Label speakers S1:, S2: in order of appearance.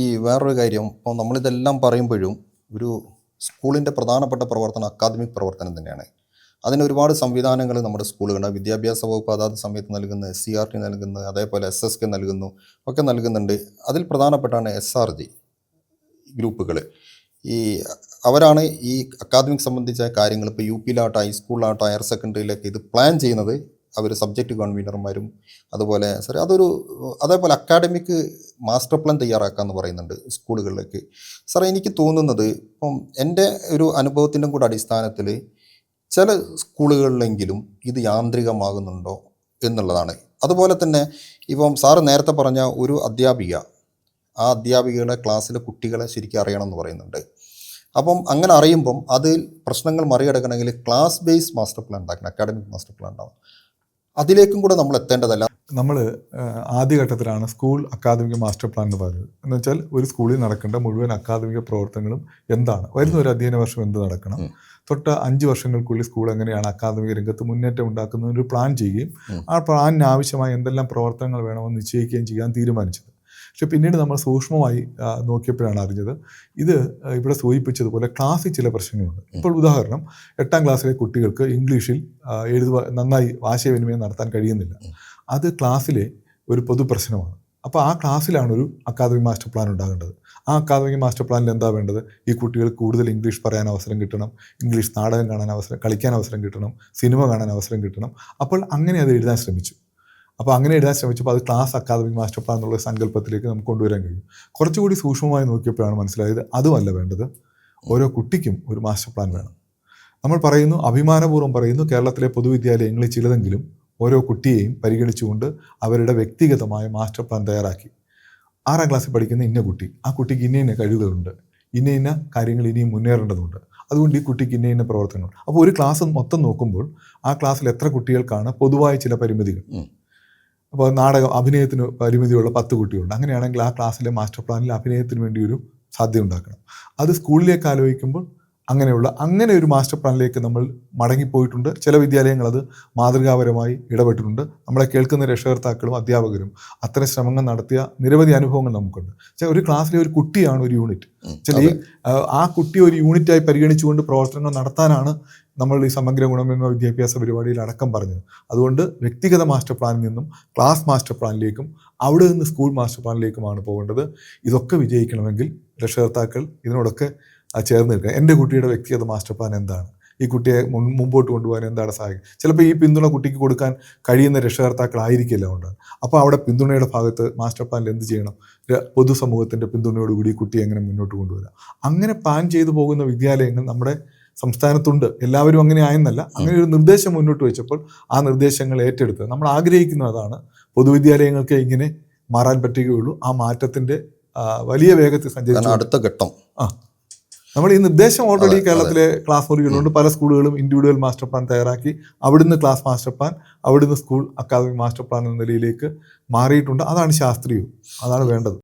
S1: ഈ വേറൊരു കാര്യം, ഇപ്പോൾ നമ്മളിതെല്ലാം പറയുമ്പോഴും ഒരു സ്കൂളിൻ്റെ പ്രധാനപ്പെട്ട പ്രവർത്തനം അക്കാദമിക് പ്രവർത്തനം തന്നെയാണ്. അതിന് ഒരുപാട് സംവിധാനങ്ങൾ നമ്മുടെ സ്കൂളുകളുണ്ട്. വിദ്യാഭ്യാസ വകുപ്പ് അതാത് സമയത്ത് നൽകുന്ന SCRT നൽകുന്നു, അതേപോലെ SSK നൽകുന്നു, ഒക്കെ നൽകുന്നുണ്ട്. അതിൽ പ്രധാനപ്പെട്ടാണ് SRG ഗ്രൂപ്പുകൾ. ഈ അവരാണ് ഈ അക്കാദമിക് സംബന്ധിച്ച കാര്യങ്ങൾ ഇപ്പോൾ UPയിലാവട്ടെ, ഹൈസ്കൂളിലാവട്ടെ, ഹയർ സെക്കൻഡറിയിലൊക്കെ ഇത് പ്ലാൻ ചെയ്യുന്നത് അവർ സബ്ജക്റ്റ് കൺവീനർമാരും. അതുപോലെ സാറേ അതേപോലെ അക്കാഡമിക് മാസ്റ്റർ പ്ലാൻ തയ്യാറാക്കാമെന്ന് പറയുന്നുണ്ട് സ്കൂളുകളിലേക്ക്. സാറേ എനിക്ക് തോന്നുന്നത് ഇപ്പം എൻ്റെ ഒരു അനുഭവത്തിൻ്റെ കൂടെ അടിസ്ഥാനത്തിൽ ചില സ്കൂളുകളിലെങ്കിലും ഇത് യാന്ത്രികമാകുന്നുണ്ടോ എന്നുള്ളതാണ്. അതുപോലെ തന്നെ ഇപ്പം സാറ് നേരത്തെ പറഞ്ഞ ഒരു അധ്യാപിക, ആ അധ്യാപികയുടെ ക്ലാസ്സിലെ കുട്ടികളെ ശരിക്കും അറിയണം എന്ന് പറയുന്നുണ്ട്. അപ്പം അങ്ങനെ അറിയുമ്പം അതിൽ പ്രശ്നങ്ങൾ മറികടക്കണമെങ്കിൽ ക്ലാസ് ബേസ് മാസ്റ്റർ പ്ലാൻ ഉണ്ടാക്കണം, അക്കാഡമിക് മാസ്റ്റർ പ്ലാൻ ഉണ്ടാവും. അതിലേക്കും കൂടെ നമ്മൾ എത്തേണ്ടതല്ല.
S2: നമ്മൾ ആദ്യഘട്ടത്തിലാണ് സ്കൂൾ അക്കാദമിക് മാസ്റ്റർ പ്ലാൻ എന്ന് പറയുന്നത്. എന്ന് വെച്ചാൽ ഒരു സ്കൂളിൽ നടക്കേണ്ട മുഴുവൻ അക്കാദമിക പ്രവർത്തനങ്ങളും എന്താണ്, വരുന്ന ഒരു അധ്യയന വർഷം എന്ത് നടക്കണം, തൊട്ട് 5 വർഷങ്ങൾക്കുള്ളിൽ സ്കൂൾ എങ്ങനെയാണ് അക്കാദമിക രംഗത്ത് മുന്നേറ്റം ഉണ്ടാക്കുന്നതിന് ഒരു പ്ലാൻ ചെയ്യുകയും ആ പ്ലാനിന് ആവശ്യമായ എന്തെല്ലാം പ്രവർത്തനങ്ങൾ വേണമെന്ന് നിശ്ചയിക്കുകയും ചെയ്യാൻ തീരുമാനിച്ചത്. പക്ഷെ പിന്നീട് നമ്മൾ സൂക്ഷ്മമായി നോക്കിയപ്പോഴാണ് അറിഞ്ഞത് ഇത് ഇവിടെ സൂചിപ്പിച്ചതുപോലെ ക്ലാസ്സിൽ ചില പ്രശ്നങ്ങളുണ്ട്. ഇപ്പോൾ ഉദാഹരണം, 8ാം ക്ലാസ്സിലെ കുട്ടികൾക്ക് ഇംഗ്ലീഷിൽ നന്നായി ആശയവിനിമയം നടത്താൻ കഴിയുന്നില്ല. അത് ക്ലാസ്സിലെ ഒരു പൊതു പ്രശ്നമാണ്. അപ്പോൾ ആ ക്ലാസ്സിലാണ് ഒരു അക്കാദമിക് മാസ്റ്റർ പ്ലാൻ ഉണ്ടാകേണ്ടത്. ആ അക്കാദമിക് മാസ്റ്റർ പ്ലാനിൽ എന്താ വേണ്ടത്? ഈ കുട്ടികൾക്ക് കൂടുതൽ ഇംഗ്ലീഷ് പറയാൻ അവസരം കിട്ടണം, ഇംഗ്ലീഷ് നാടകം കാണാൻ കളിക്കാൻ അവസരം കിട്ടണം, സിനിമ കാണാൻ അവസരം കിട്ടണം. അപ്പോൾ അങ്ങനെ അത് എഴുതാൻ ശ്രമിച്ചു. അപ്പോൾ അങ്ങനെ എഴുതാൻ ശ്രമിച്ചപ്പോൾ അത് ക്ലാസ് അക്കാദമിക് മാസ്റ്റർ പ്ലാൻ എന്നുള്ള സങ്കല്പത്തിലേക്ക് നമുക്ക് കൊണ്ടുവരാൻ കഴിയും. കുറച്ചുകൂടി സൂക്ഷ്മമായി നോക്കിയപ്പോഴാണ് മനസ്സിലായത് അതുമല്ല വേണ്ടത്. ഓരോ കുട്ടിക്കും ഒരു മാസ്റ്റർ പ്ലാൻ വേണം. നമ്മൾ പറയുന്നു, അഭിമാനപൂർവ്വം പറയുന്നു, കേരളത്തിലെ പൊതുവിദ്യാലയങ്ങളിൽ ചിലതെങ്കിലും ഓരോ കുട്ടിയെയും പരിഗണിച്ചുകൊണ്ട് അവരുടെ വ്യക്തിഗതമായ മാസ്റ്റർ പ്ലാൻ തയ്യാറാക്കി. 6ാം ക്ലാസ്സിൽ പഠിക്കുന്ന ഇന്ന കുട്ടി, ആ കുട്ടിക്ക് ഇന്ന കഴിവുകളുണ്ട്, ഇന്ന കാര്യങ്ങൾ ഇനിയും മുന്നേറേണ്ടതുണ്ട്, അതുകൊണ്ട് ഈ കുട്ടിക്ക് ഇന്ന പ്രവർത്തനങ്ങൾ. അപ്പോൾ ഒരു ക്ലാസ് മൊത്തം നോക്കുമ്പോൾ ആ ക്ലാസ്സിൽ എത്ര കുട്ടികൾക്കാണ് പൊതുവായ ചില പരിമിതികൾ. അപ്പോൾ അഭിനയത്തിന് പരിമിതിയുള്ള 10 കുട്ടികളുണ്ട്. അങ്ങനെയാണെങ്കിൽ ആ ക്ലാസ്സിലെ മാസ്റ്റർ പ്ലാനിൽ അഭിനയത്തിന് വേണ്ടി ഒരു സാധ്യത ഉണ്ടാക്കണം. അത് സ്കൂളിലേക്ക് ആലോചിക്കുമ്പോൾ അങ്ങനെ ഒരു മാസ്റ്റർ പ്ലാനിലേക്ക് നമ്മൾ മടങ്ങിപ്പോയിട്ടുണ്ട്. ചില വിദ്യാലയങ്ങൾ അത് മാതൃകാപരമായി ഇടപെട്ടിട്ടുണ്ട്. നമ്മളെ കേൾക്കുന്ന രക്ഷകർത്താക്കളും അധ്യാപകരും അത്തരം ശ്രമങ്ങൾ നടത്തിയ നിരവധി അനുഭവങ്ങൾ നമുക്കുണ്ട്. ഒരു ക്ലാസ്സിലെ ഒരു കുട്ടിയാണ് ഒരു യൂണിറ്റ്. ആ കുട്ടി ഒരു യൂണിറ്റായി പരിഗണിച്ചുകൊണ്ട് പ്രവർത്തനങ്ങൾ നടത്താനാണ് നമ്മൾ ഈ സമഗ്ര ഗുണമേന്മ വിദ്യാഭ്യാസ പരിപാടിയിൽ അടക്കം പറഞ്ഞത്. അതുകൊണ്ട് വ്യക്തിഗത മാസ്റ്റർ പ്ലാനിൽ നിന്നും ക്ലാസ് മാസ്റ്റർ പ്ലാനിലേക്കും അവിടെ നിന്ന് സ്കൂൾ മാസ്റ്റർ പ്ലാനിലേക്കുമാണ് പോകേണ്ടത്. ഇതൊക്കെ വിജയിക്കണമെങ്കിൽ രക്ഷകർത്താക്കൾ ഇതിനോടൊക്കെ ചേർന്ന് നിൽക്കുക. എൻ്റെ കുട്ടിയുടെ വ്യക്തിഗത മാസ്റ്റർ പ്ലാൻ എന്താണ്, ഈ കുട്ടിയെ മുമ്പോട്ട് കൊണ്ടുപോകാൻ എന്താണ് സഹായിക്കുക. ചിലപ്പോൾ ഈ പിന്തുണ കുട്ടിക്ക് കൊടുക്കാൻ കഴിയുന്ന രക്ഷകർത്താക്കളായിരിക്കില്ല ഉണ്ടാകും. അപ്പോൾ അവിടെ പിന്തുണയുടെ ഭാഗത്ത് മാസ്റ്റർ പ്ലാനിൽ എന്ത് ചെയ്യണം? പൊതുസമൂഹത്തിൻ്റെ പിന്തുണയോടുകൂടി കുട്ടിയെ എങ്ങനെ മുന്നോട്ട് കൊണ്ടുവരാം. അങ്ങനെ പ്ലാൻ ചെയ്തു പോകുന്ന വിദ്യാലയങ്ങൾ നമ്മുടെ സംസ്ഥാനത്തുണ്ട്. എല്ലാവരും അങ്ങനെ ആയെന്നല്ല. അങ്ങനെ ഒരു നിർദ്ദേശം മുന്നോട്ട് വെച്ചപ്പോൾ ആ നിർദ്ദേശങ്ങൾ ഏറ്റെടുത്ത് നമ്മൾ ആഗ്രഹിക്കുന്നതാണ് പൊതുവിദ്യാലയങ്ങൾക്ക് ഇങ്ങനെ മാറാൻ പറ്റുകയുള്ളൂ. ആ മാറ്റത്തിൻ്റെ വലിയ വേഗത്തിൽ സഞ്ചരിച്ചു
S1: അടുത്ത ഘട്ടം
S2: നമ്മൾ ഈ നിർദ്ദേശം ഓൾറെഡി കേരളത്തിലെ ക്ലാസ് മുറികളുണ്ട്. പല സ്കൂളുകളും ഇൻഡിവിജ്വൽ മാസ്റ്റർ പ്ലാൻ തയ്യാറാക്കി അവിടുന്ന് ക്ലാസ് മാസ്റ്റർ പ്ലാൻ, അവിടുന്ന് സ്കൂൾ അക്കാദമിക് മാസ്റ്റർ പ്ലാൻ എന്ന നിലയിലേക്ക് മാറിയിട്ടുണ്ട്. അതാണ് ശാസ്ത്രീയവും, അതാണ് വേണ്ടത്.